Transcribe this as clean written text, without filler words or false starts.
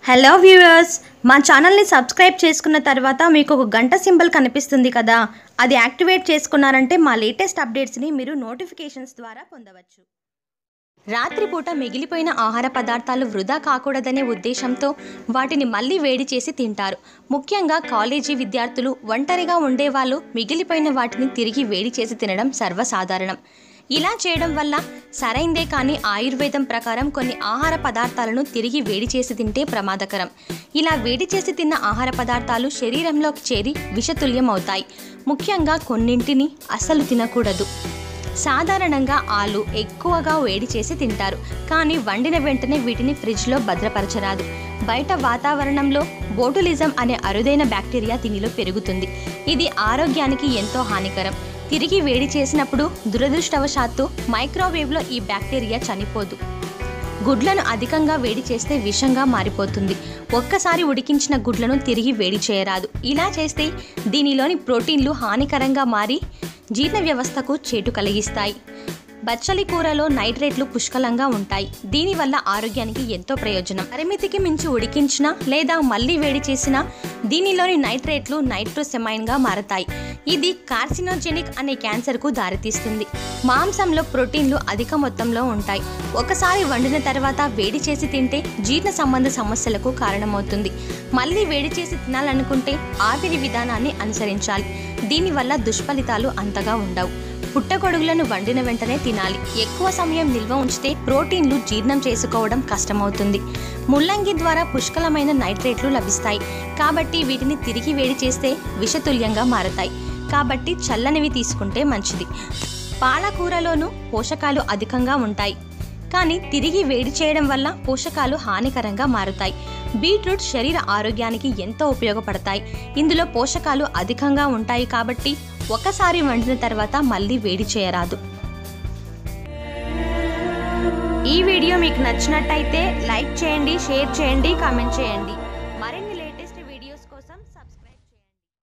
Hello viewers, మా ఛానల్ని subscribe చేసుకున్న తర్వాత మీకు ఒక గంట సింబల్ కనిపిస్తుంది కదా, అది యాక్టివేట్ చేసుకున్నారంటే మా లేటెస్ట్ అప్డేట్స్ని మీరు నోటిఫికేషన్స్ ద్వారా పొందవచ్చు. రాత్రిపూట మిగిలిపోయిన ఆహార పదార్థాలు వృధా కాకూడదనే ఉద్దేశంతో వాటిని మళ్ళీ వేడి చేసి తింటారు. ముఖ్యంగా కాలేజీ విద్యార్థులు, ఒంటరిగా ఉండేవాళ్ళు మిగిలిపోయిన వాటిని తిరిగి వేడి చేసి తినడం సర్వసాధారణం. ఇలా చేయడం వల్ల సరైందే కానీ ఆయుర్వేదం ప్రకారం కొన్ని ఆహార పదార్థాలను తిరిగి వేడి చేసి తింటే ప్రమాదకరం. ఇలా వేడి చేసి తిన్న ఆహార పదార్థాలు శరీరంలోకి చేరి విషతుల్యం అవుతాయి. ముఖ్యంగా కొన్నింటిని అస్సలు తినకూడదు. సాధారణంగా ఆలు ఎక్కువగా వేడి చేసి తింటారు, కానీ వండిన వెంటనే వీటిని ఫ్రిడ్జ్లో భద్రపరచరాదు. బయట వాతావరణంలో బోటులిజం అనే అరుదైన బ్యాక్టీరియా దీనిలో పెరుగుతుంది. ఇది ఆరోగ్యానికి ఎంతో హానికరం. తిరిగి వేడి చేసినప్పుడు దురదృష్టవశాత్తు మైక్రోవేవ్లో ఈ బ్యాక్టీరియా చనిపోదు. గుడ్లను అధికంగా వేడి చేస్తే విషంగా మారిపోతుంది. ఒక్కసారి ఉడికించిన గుడ్లను తిరిగి వేడి చేయరాదు. ఇలా చేస్తే దీనిలోని ప్రోటీన్లు హానికరంగా మారి జీర్ణ వ్యవస్థకు చేటు కలిగిస్తాయి. బచ్చలి కూరలో నైట్రేట్లు పుష్కలంగా ఉంటాయి. దీనివల్ల ఆరోగ్యానికి ఎంతో ప్రయోజనం. పరిమితికి మించి ఉడికించినా లేదా మళ్ళీ వేడి చేసినా దీనిలోని నైట్రేట్లు నైట్రోసెమైన్గా మారతాయి. ఇది కార్సినోజెనిక్ అనే క్యాన్సర్కు దారితీస్తుంది. మాంసంలో ప్రోటీన్లు అధిక మొత్తంలో ఉంటాయి. ఒకసారి వండిన తర్వాత వేడి చేసి తింటే జీర్ణ సంబంధ సమస్యలకు కారణమవుతుంది. మళ్ళీ వేడి చేసి తినాలనుకుంటే ఆవిరి విధానాన్ని అనుసరించాలి. దీనివల్ల దుష్ఫలితాలు అంతగా ఉండవు. పుట్టగొడుగులను వండిన వెంటనే తినాలి. ఎక్కువ సమయం నిల్వ ఉంచితే ప్రోటీన్లు జీర్ణం చేసుకోవడం కష్టమవుతుంది. ముల్లంగి ద్వారా పుష్కలమైన నైట్రేట్లు లభిస్తాయి, కాబట్టి వీటిని తిరిగి వేడి చేస్తే విషతుల్యంగా మారతాయి. కాబట్టి చల్లనివి తీసుకుంటే మంచిది. పాలకూరలోనూ పోషకాలు అధికంగా ఉంటాయి, కానీ తిరిగి వేడి చేయడం వల్ల పోషకాలు హానికరంగా మారుతాయి. బీట్రూట్ శరీర ఆరోగ్యానికి ఎంతో ఉపయోగపడతాయి. ఇందులో పోషకాలు అధికంగా ఉంటాయి, కాబట్టి ఒకసారి వండిన తర్వాత మళ్ళీ వేడి చేయరాదు. ఈ వీడియో మీకు నచ్చినట్టయితే లైక్ చేయండి, షేర్ చేయండి, కామెంట్ చేయండి. మరిన్ని